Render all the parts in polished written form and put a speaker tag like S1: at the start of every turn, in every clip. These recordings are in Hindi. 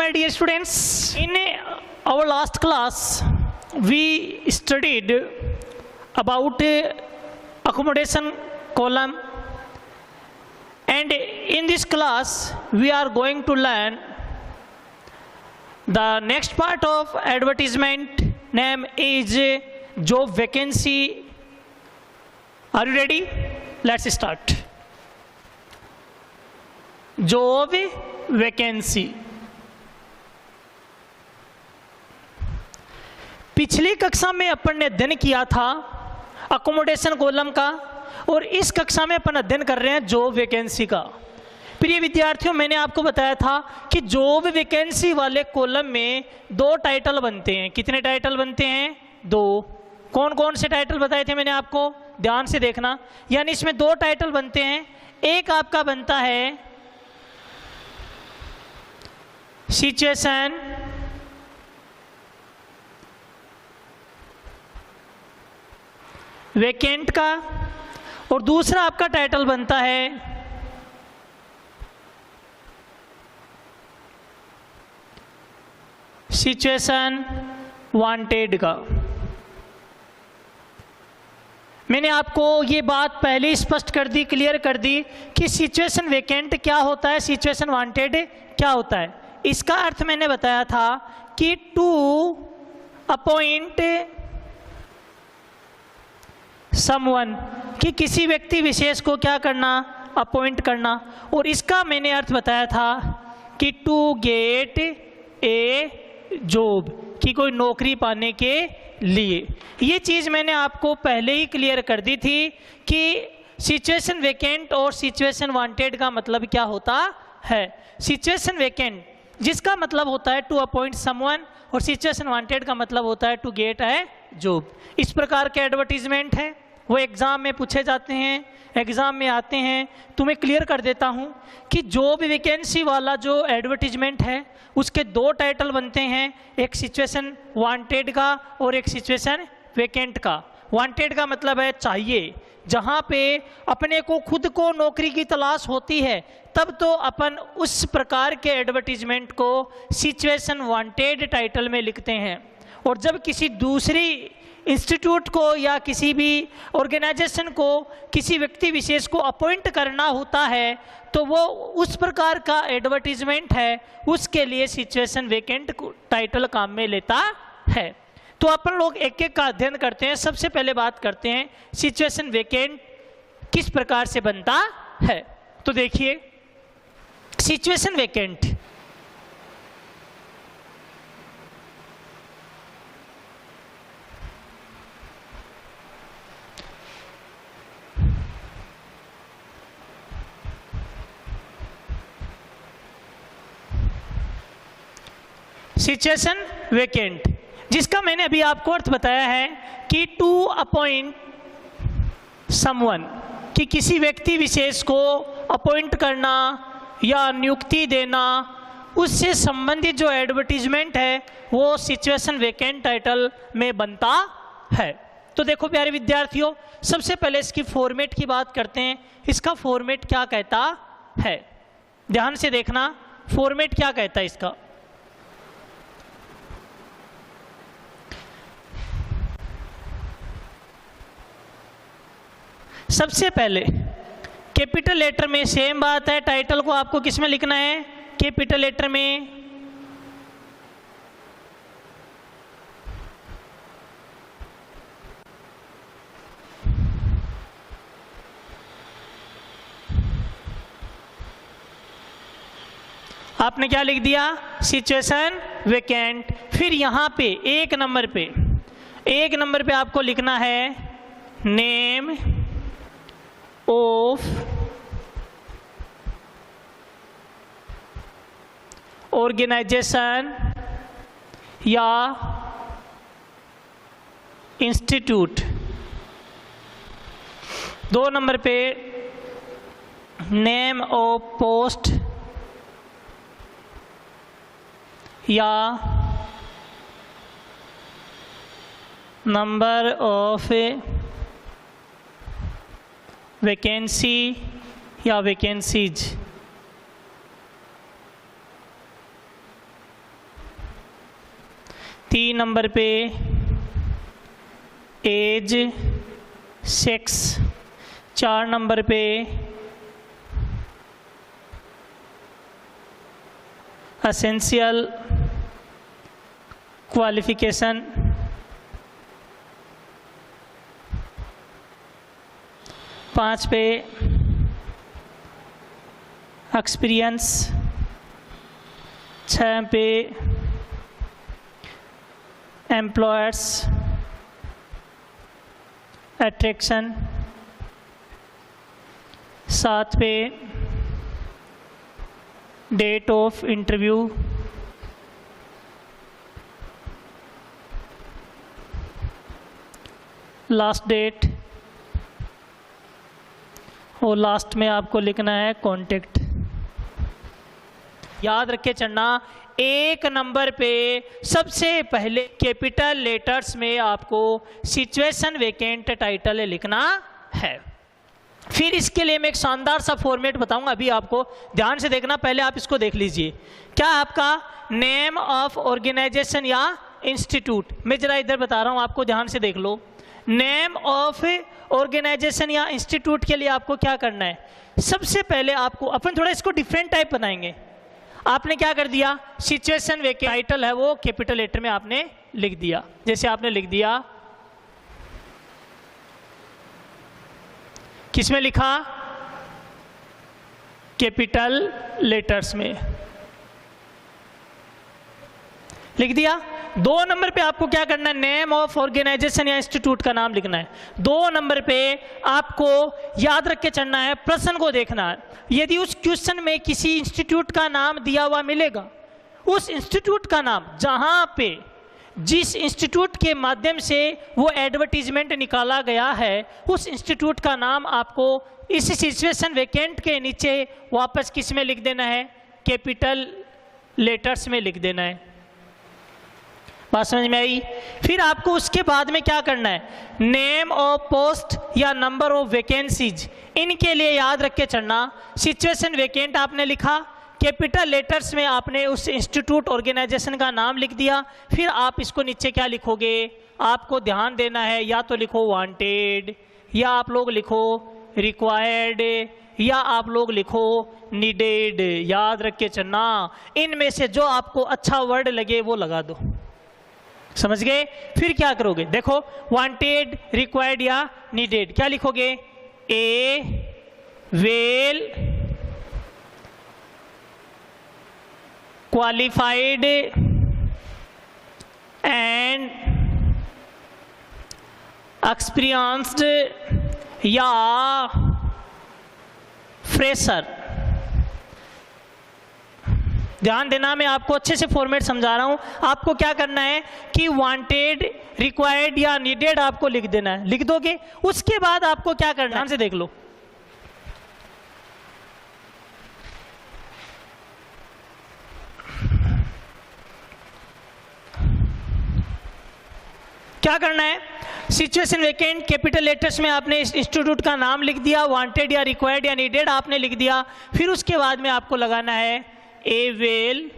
S1: my dear students, in our last class we studied about accommodation column, and in this class we are going to learn the next part of advertisement. Name is job vacancy. Are you ready? Let's start. Job vacancy. पिछली कक्षा में अपन ने अध्ययन किया था अकोमोडेशन कॉलम का, और इस कक्षा में अपन अध्ययन कर रहे हैं जॉब वैकेंसी का। प्रिय विद्यार्थियों, मैंने आपको बताया था कि जॉब वैकेंसी वाले कॉलम में दो टाइटल बनते हैं। कितने टाइटल बनते हैं? दो। कौन कौन से टाइटल बताए थे मैंने आपको? ध्यान से देखना। यानी इसमें दो टाइटल बनते हैं। एक आपका बनता है सिचुएशन वैकेंट का, और दूसरा आपका टाइटल बनता है सिचुएशन वांटेड का। मैंने आपको ये बात पहले स्पष्ट कर दी, क्लियर कर दी कि सिचुएशन वैकेंट क्या होता है, सिचुएशन वांटेड क्या होता है। इसका अर्थ मैंने बताया था कि टू अपॉइंट समवन, कि किसी व्यक्ति विशेष को क्या करना? अपॉइंट करना। और इसका मैंने अर्थ बताया था कि टू गेट ए जॉब, कि कोई नौकरी पाने के लिए। ये चीज़ मैंने आपको पहले ही क्लियर कर दी थी कि सिचुएशन वैकेंट और सिचुएशन वांटेड का मतलब क्या होता है। सिचुएशन वैकेंट जिसका मतलब होता है टू अपॉइंट समवन, और सिचुएशन वांटेड का मतलब होता है टू गेट ए जॉब। इस प्रकार के एडवर्टीजमेंट है, वो एग्ज़ाम में पूछे जाते हैं, एग्ज़ाम में आते हैं। तो मैं क्लियर कर देता हूँ कि जॉब वैकेंसी वाला जो एडवर्टीजमेंट है उसके दो टाइटल बनते हैं, एक सिचुएशन वांटेड का और एक सिचुएशन वैकेंट का। वांटेड का मतलब है चाहिए, जहाँ पे अपने को खुद को नौकरी की तलाश होती है तब तो अपन उस प्रकार के एडवर्टीजमेंट को सिचुएशन वांटेड टाइटल में लिखते हैं। और जब किसी दूसरी इंस्टीट्यूट को या किसी भी ऑर्गेनाइजेशन को किसी व्यक्ति विशेष को अपॉइंट करना होता है तो वो उस प्रकार का एडवर्टीजमेंट है, उसके लिए सिचुएशन वैकेंट टाइटल काम में लेता है। तो अपन लोग एक एक का अध्ययन करते हैं। सबसे पहले बात करते हैं सिचुएशन वैकेंट किस प्रकार से बनता है। तो देखिए, सिचुएशन वैकेंट सिचुएशन वैकेंट जिसका मैंने अभी आपको अर्थ बताया है कि टू अपॉइंट समवन, कि किसी व्यक्ति विशेष को अपॉइंट करना या नियुक्ति देना, उससे संबंधित जो एडवर्टीजमेंट है वो सिचुएशन वैकेंट टाइटल में बनता है। तो देखो प्यारे विद्यार्थियों, सबसे पहले इसकी फॉर्मेट की बात करते हैं। इसका फॉर्मेट क्या कहता है, ध्यान से देखना, फॉर्मेट क्या कहता है इसका। सबसे पहले कैपिटल लेटर में, सेम बात है, टाइटल को आपको किस में लिखना है? कैपिटल लेटर में। आपने क्या लिख दिया? Situation vacant. फिर यहाँ पे एक नंबर पे आपको लिखना है नेम ऑफ ऑर्गेनाइजेशन या इंस्टीट्यूट। दो नंबर पे नेम ऑफ पोस्ट या नंबर ऑफ वैकेंसी या वैकेंसीज। 3 नंबर पे एज, सेक्स, 4 नंबर पे एसेंशियल क्वालिफिकेशन, 5 पे एक्सपीरियंस, 6 पे एम्प्लॉयर्स अट्रैक्शन, 7 पे date of interview, last date, और लास्ट में आपको लिखना है कॉन्टेक्ट। याद रख के चलना, 1 नंबर पे सबसे पहले कैपिटल लेटर्स में आपको सिचुएशन वेकेंट टाइटल लिखना है। फिर इसके लिए मैं एक शानदार सा फॉर्मेट बताऊंगा, अभी आपको ध्यान से देखना, पहले आप इसको देख लीजिए। क्या आपका नेम ऑफ ऑर्गेनाइजेशन या इंस्टीट्यूट, मैं जरा इधर बता रहा हूं आपको, ध्यान से देख लो। नेम ऑफ ऑर्गेनाइजेशन या इंस्टीट्यूट के लिए आपको क्या करना है, सबसे पहले आपको, अपन थोड़ा इसको डिफरेंट टाइप बनाएंगे। आपने क्या कर दिया, सिचुएशन वेकेंट टाइटल है वो कैपिटल लेटर में आपने लिख दिया। जैसे आपने लिख दिया, किसमें लिखा, कैपिटल लेटर्स में लिख दिया। 2 नंबर पे आपको क्या करना है, नेम ऑफ ऑर्गेनाइजेशन या इंस्टीट्यूट का नाम लिखना है। 2 नंबर पे आपको याद रख के चलना है, प्रश्न को देखना है। यदि उस क्वेश्चन में किसी इंस्टीट्यूट का नाम दिया हुआ मिलेगा, उस इंस्टीट्यूट का नाम, जहां पे जिस इंस्टीट्यूट के माध्यम से वो एडवर्टीजमेंट निकाला गया है, उस इंस्टीट्यूट का नाम आपको इस सिचुएशन वेकेंट के नीचे वापस किस में लिख देना है, कैपिटल लेटर्स में लिख देना है। बात समझ में आई। फिर आपको उसके बाद में क्या करना है, नेम ऑफ पोस्ट या नंबर ऑफ वैकेंसीज, इनके लिए याद रख के चलना। सिचुएशन वेकेंट आपने लिखा, कैपिटल लेटर्स में आपने उस इंस्टीट्यूट ऑर्गेनाइजेशन का नाम लिख दिया। फिर आप इसको नीचे क्या लिखोगे, आपको ध्यान देना है, या तो लिखो वांटेड, या आप लोग लिखो रिक्वायर्ड, या आप लोग लिखो नीडेड। याद रख के चलना, इनमें से जो आपको अच्छा वर्ड लगे वो लगा दो, समझ गए। फिर क्या करोगे, देखो वांटेड, रिक्वायर्ड या नीडेड, क्या लिखोगे, ए वेल क्वालिफाइड एंड एक्सपीरियंस्ड या फ्रेशर। ध्यान देना, मैं आपको अच्छे से फॉर्मेट समझा रहा हूं। आपको क्या करना है कि वांटेड, रिक्वायर्ड या नीडेड आपको लिख देना है, लिख दोगे। उसके बाद आपको क्या करना है, ध्यान से देख लो। क्या करना है, सिचुएशन वेकेंट कैपिटल लेटर्स में आपने इस इंस्टीट्यूट का नाम लिख दिया, वांटेड या रिक्वायर्ड या नीडेड आपने लिख दिया। फिर उसके बाद में आपको लगाना है ए वेल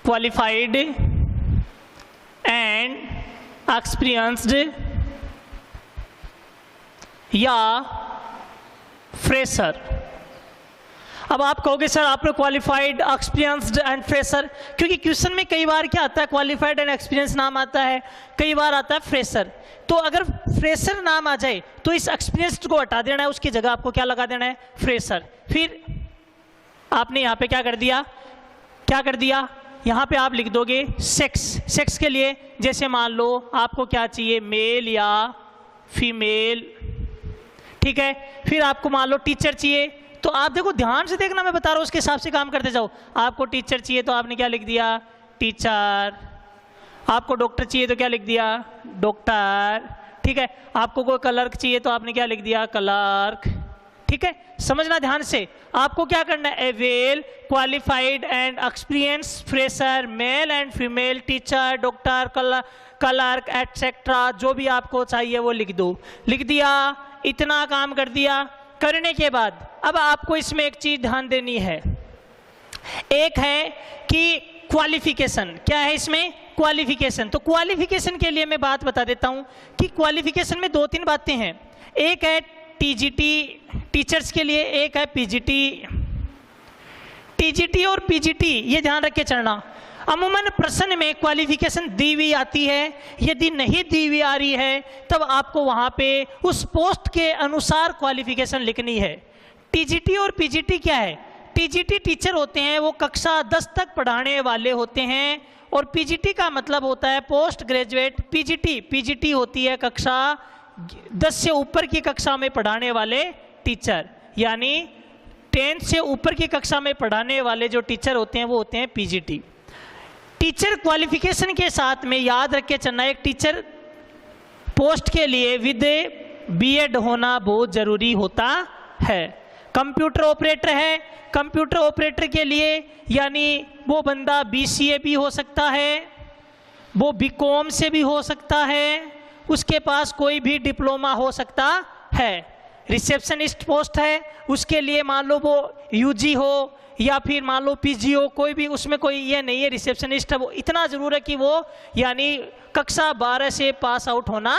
S1: क्वालिफाइड एंड एक्सपीरियंस्ड या फ्रेशर। अब आप कहोगे सर आपने क्वालिफाइड, एक्सपीरियंस्ड एंड फ्रेशर, क्योंकि क्वेश्चन में कई बार क्या आता है, क्वालिफाइड एंड एक्सपीरियंस नाम आता है, कई बार आता है फ्रेशर। तो अगर फ्रेशर नाम आ जाए तो इस एक्सपीरियंस्ड को हटा देना है, उसकी जगह आपको क्या लगा देना है, फ्रेशर। फिर आपने यहाँ पे क्या कर दिया, यहाँ पे आप लिख दोगे सेक्स। सेक्स के लिए जैसे मान लो आपको क्या चाहिए, मेल या फीमेल, ठीक है। फिर आपको मान लो टीचर चाहिए, तो आप देखो ध्यान से देखना, मैं बता रहा हूँ उसके हिसाब से काम करते जाओ। आपको टीचर चाहिए तो आपने क्या लिख दिया, टीचर। आपको डॉक्टर चाहिए तो क्या लिख दिया, डॉक्टर, ठीक है। आपको कोई क्लर्क चाहिए तो आपने क्या लिख दिया, क्लर्क, ठीक है। समझना ध्यान से, आपको क्या करना है, avail qualified and experience fresher male and female teacher doctor clerk etcetera, जो भी आपको चाहिए वो लिख दो। लिख दिया, इतना काम कर दिया। करने के बाद अब आपको इसमें एक चीज ध्यान देनी है, एक है कि क्वालिफिकेशन, क्या है इसमें? क्वालिफिकेशन। तो क्वालिफिकेशन के लिए मैं बात बता देता हूं कि क्वालिफिकेशन में 2-3 बातें हैं। एक है टीजीटी टीचर्स के लिए, एक है पीजीटी। टीजीटी और पीजीटी ये ध्यान रख के चलना। अमूमन प्रश्न में क्वालिफिकेशन दी हुई आती है, यदि नहीं दी हुई आ रही है तब आपको वहां पे उस पोस्ट के अनुसार क्वालिफिकेशन लिखनी है। टीजीटी और पीजीटी क्या है? टीजीटी टीचर होते हैं, वो कक्षा 10 तक पढ़ाने वाले होते हैं, और पीजीटी का मतलब होता है पोस्ट ग्रेजुएट। पीजीटी होती है कक्षा 10 से ऊपर की कक्षा में पढ़ाने वाले टीचर, यानी 10 से ऊपर की कक्षा में पढ़ाने वाले जो टीचर होते हैं वो होते हैं पीजीटी। टीचर क्वालिफिकेशन के साथ में याद रख के चलना, एक टीचर पोस्ट के लिए विद बीएड होना बहुत ज़रूरी होता है। कंप्यूटर ऑपरेटर है, कंप्यूटर ऑपरेटर के लिए यानी वो बंदा बीसीए भी हो सकता है, वो बीकॉम से भी हो सकता है, उसके पास कोई भी डिप्लोमा हो सकता है। रिसेप्शनिस्ट पोस्ट है, उसके लिए मान लो वो यूजी हो या फिर मान लो पीजी हो, कोई भी उसमें कोई ये नहीं है रिसेप्शनिस्ट है, वो इतना ज़रूर है कि वो यानी कक्षा 12 से पास आउट होना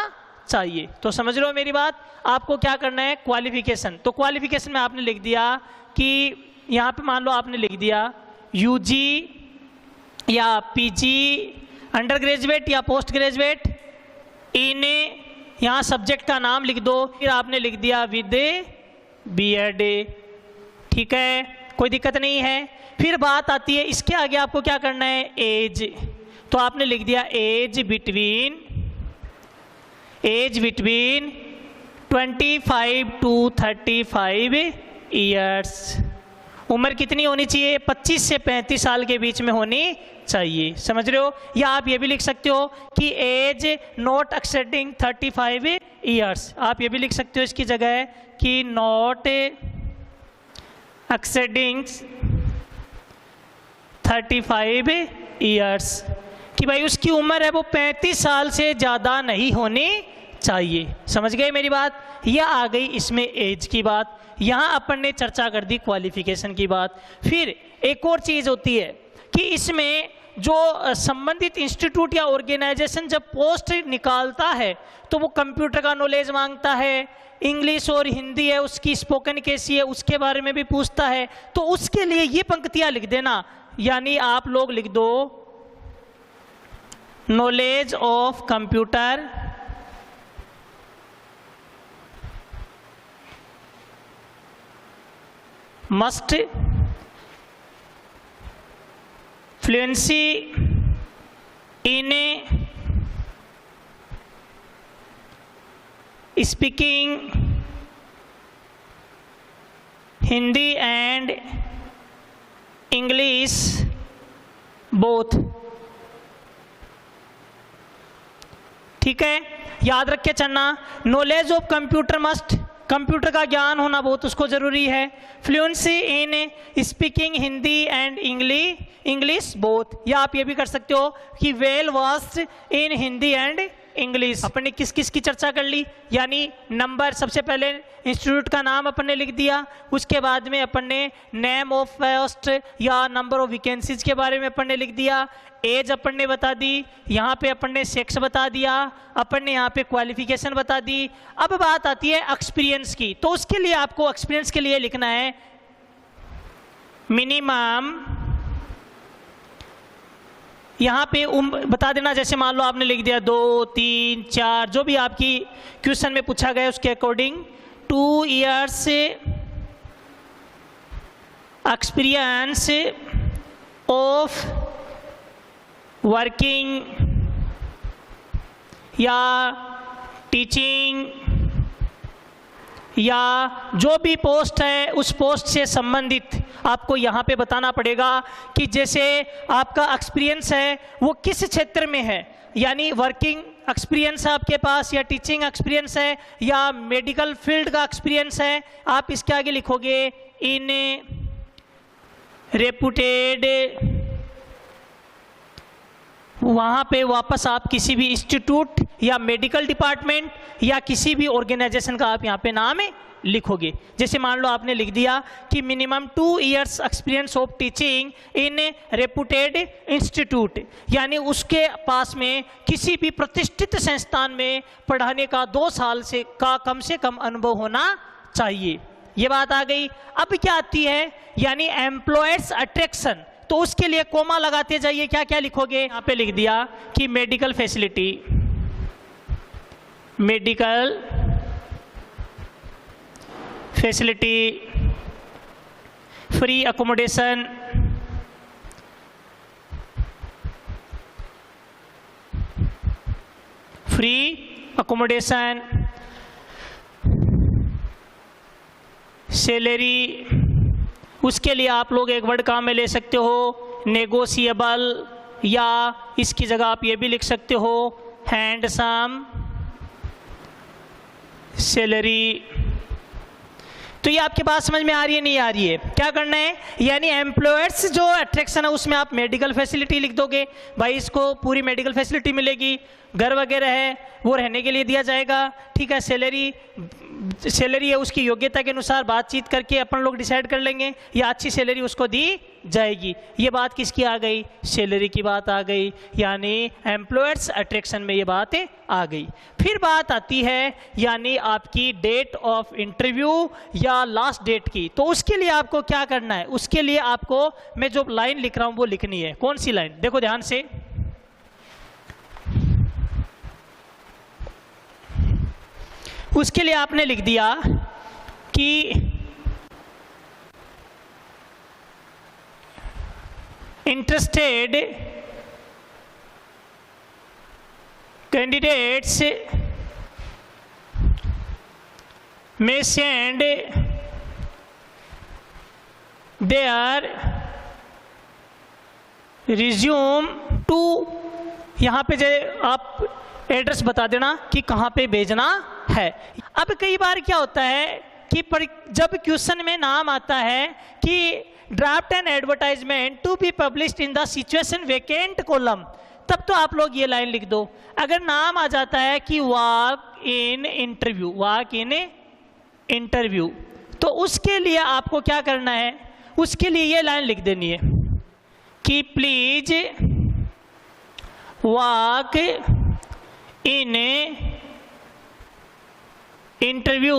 S1: चाहिए। तो समझ लो मेरी बात। आपको क्या करना है? क्वालिफिकेशन। तो क्वालिफिकेशन में आपने लिख दिया कि यहाँ पे मान लो आपने लिख दिया यूजी या पीजी, अंडर ग्रेजुएट या पोस्ट ग्रेजुएट, इन यहाँ सब्जेक्ट का नाम लिख दो, फिर आपने लिख दिया विद बीएड। ठीक है, कोई दिक्कत नहीं है। फिर बात आती है इसके आगे आपको क्या करना है? एज। तो आपने लिख दिया एज बिटवीन 25 to 35 ईयर्स। उम्र कितनी होनी चाहिए? 25 से 35 साल के बीच में होनी चाहिए। समझ रहे हो? या आप ये भी लिख सकते हो कि एज नॉट एक्सेडिंग 35 ईयर्स। आप ये भी लिख सकते हो इसकी जगह कि नॉट एक्सेडिंग 35 ईयर्स, कि भाई उसकी उम्र है वो 35 साल से ज़्यादा नहीं होनी चाहिए। समझ गए मेरी बात? यह आ गई इसमें एज की बात। यहाँ अपन ने चर्चा कर दी क्वालिफिकेशन की बात। फिर एक और चीज़ होती है कि इसमें जो संबंधित इंस्टीट्यूट या ऑर्गेनाइजेशन जब पोस्ट निकालता है तो वो कंप्यूटर का नॉलेज मांगता है, इंग्लिश और हिंदी है उसकी स्पोकन कैसी है उसके बारे में भी पूछता है। तो उसके लिए ये पंक्तियाँ लिख देना, यानी आप लोग लिख दो knowledge of computer must fluency in speaking Hindi and English both। ठीक है, याद रख के चलना। Knowledge of computer must, computer का ज्ञान होना बहुत उसको ज़रूरी है। Fluency in speaking Hindi and English both, या आप ये भी कर सकते हो कि well versed in Hindi and English. अपन ने किस किस की चर्चा कर ली, यानी नंबर, सबसे पहले इंस्टीट्यूट का नाम अपन ने लिख दिया, उसके बाद में अपन ने नेम ऑफ पोस्ट या नंबर ऑफ वैकेंसीज के बारे में अपन ने लिख दिया, एज अपन ने बता दी, यहाँ पे अपन ने सेक्स बता दिया, अपन ने यहाँ पे क्वालिफिकेशन बता दी। अब बात आती है एक्सपीरियंस की। तो उसके लिए आपको एक्सपीरियंस के लिए लिखना है मिनिमम, यहाँ पे बता देना, जैसे मान लो आपने लिख दिया 2, 3, 4, जो भी आपकी क्वेश्चन में पूछा गया उसके according 2 years experience of working या टीचिंग या जो भी पोस्ट है उस पोस्ट से संबंधित आपको यहाँ पे बताना पड़ेगा कि जैसे आपका एक्सपीरियंस है वो किस क्षेत्र में है, यानी वर्किंग एक्सपीरियंस है आपके पास या टीचिंग एक्सपीरियंस है या मेडिकल फील्ड का एक्सपीरियंस है। आप इसके आगे लिखोगे इन रेपुटेड, वहाँ पे वापस आप किसी भी इंस्टीट्यूट या मेडिकल डिपार्टमेंट या किसी भी ऑर्गेनाइजेशन का आप यहाँ पे नाम लिखोगे। जैसे मान लो आपने लिख दिया कि minimum 2 years experience of teaching in reputed institute, यानी उसके पास में किसी भी प्रतिष्ठित संस्थान में पढ़ाने का 2 साल से कम अनुभव होना चाहिए। ये बात आ गई। अब क्या आती है, यानी एम्प्लॉयर्स अट्रैक्शन, तो उसके लिए कोमा लगाते जाइए। क्या क्या लिखोगे, यहाँ पे लिख दिया कि medical facility, medical facility, free accommodation, free accommodation, salary, उसके लिए आप लोग एक वर्ड काम में ले सकते हो नेगोशिएबल, या इसकी जगह आप ये भी लिख सकते हो हैंडसम सैलरी। तो ये आपके बात समझ में आ रही है, नहीं आ रही है? क्या करना है, यानी एम्प्लॉयर्स जो अट्रैक्शन है उसमें आप मेडिकल फैसिलिटी लिख दोगे, भाई इसको पूरी मेडिकल फैसिलिटी मिलेगी, घर वगैरह है वो रहने के लिए दिया जाएगा, ठीक है। सैलरी है उसकी योग्यता के अनुसार बातचीत करके अपन लोग डिसाइड कर लेंगे, या अच्छी सैलरी उसको दी जाएगी। ये बात किसकी आ गई, सैलरी की बात आ गई, यानी एम्प्लॉयर्स अट्रैक्शन में ये बात आ गई। फिर बात आती है यानी आपकी डेट ऑफ इंटरव्यू या लास्ट डेट की। तो उसके लिए आपको क्या करना है, उसके लिए आपको मैं जो लाइन लिख रहा हूं वो लिखनी है। कौन सी लाइन, देखो ध्यान से, उसके लिए आपने लिख दिया कि interested candidates may send their resume to, यहाँ पे जो आप एड्रेस बता देना कि कहाँ पे भेजना है। अब कई बार क्या होता है कि जब क्वेश्चन में नाम आता है कि draft an advertisement to be published in the situation vacant column, तब तो आप लोग ये लाइन लिख दो। अगर नाम आ जाता है कि walk in interview, walk in interview, तो उसके लिए आपको क्या करना है, उसके लिए ये लाइन लिख देनी है कि please walk in interview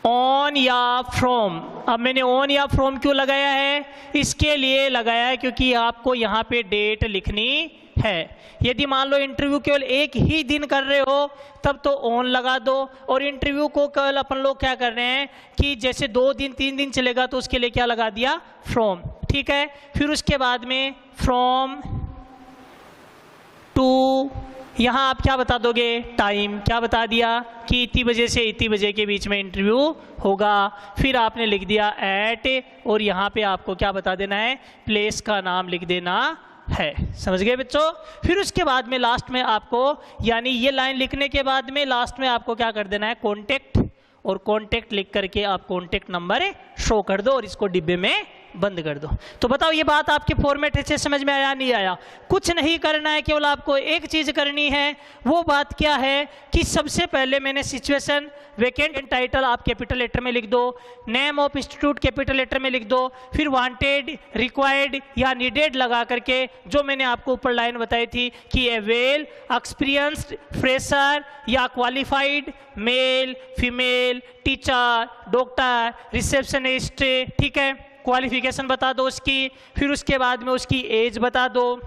S1: on या फ्रॉम। अब मैंने ऑन या फ्रॉम क्यों लगाया है, इसके लिए लगाया है क्योंकि आपको यहाँ पे डेट लिखनी है। यदि मान लो इंटरव्यू केवल एक ही दिन कर रहे हो तब तो ऑन लगा दो, और इंटरव्यू को केवल अपन लोग क्या कर रहे हैं कि जैसे 2 दिन 3 दिन चलेगा तो उसके लिए क्या लगा दिया, फ्रॉम, ठीक है। फिर उसके बाद में फ्रॉम टू, यहाँ आप क्या बता दोगे, टाइम क्या बता दिया कि इतनी बजे से इतनी बजे के बीच में इंटरव्यू होगा। फिर आपने लिख दिया एट, और यहाँ पे आपको क्या बता देना है, प्लेस का नाम लिख देना है। समझ गए बच्चों। फिर उसके बाद में लास्ट में आपको, यानी ये लाइन लिखने के बाद में लास्ट में आपको क्या कर देना है, कॉन्टेक्ट, और कॉन्टेक्ट लिख करके आप कॉन्टेक्ट नंबर शो कर दो और इसको डिब्बे में बंद कर दो। तो बताओ ये बात आपके फॉर्मेट अच्छे समझ में आया, नहीं आया? कुछ नहीं करना है, केवल आपको एक चीज करनी है। वो बात क्या है कि सबसे पहले मैंने सिचुएशन वैकेंट टाइटल आप कैपिटल लेटर में लिख दो, name of institute capital letter में लिख दो, फिर वांटेड, रिक्वायर्ड या नीडेड लगा करके जो मैंने आपको ऊपर लाइन बताई थी कि ए वेल एक्सपीरियंस्ड फ्रेशर या qualified male female teacher doctor receptionist, ठीक है, क्वालिफिकेशन बता दो उसकी। फिर उसके बाद में उसकी एज बता दो।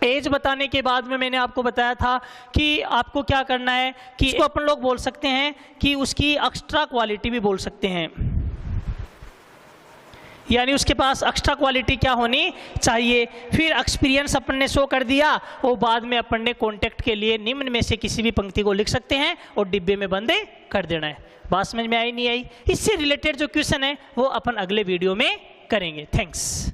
S1: एज बताने के बाद में मैंने आपको बताया था कि आपको क्या करना है कि इसको अपन लोग बोल सकते हैं कि उसकी एक्स्ट्रा क्वालिटी भी बोल सकते हैं, यानी उसके पास एक्स्ट्रा क्वालिटी क्या होनी चाहिए। फिर एक्सपीरियंस अपन ने शो कर दिया, और बाद में अपन ने कॉन्टेक्ट के लिए निम्न में से किसी भी पंक्ति को लिख सकते हैं और डिब्बे में बंद कर देना है। बात समझ में आई नहीं आई? इससे रिलेटेड जो क्वेश्चन है वो अपन अगले वीडियो में करेंगे। थैंक्स।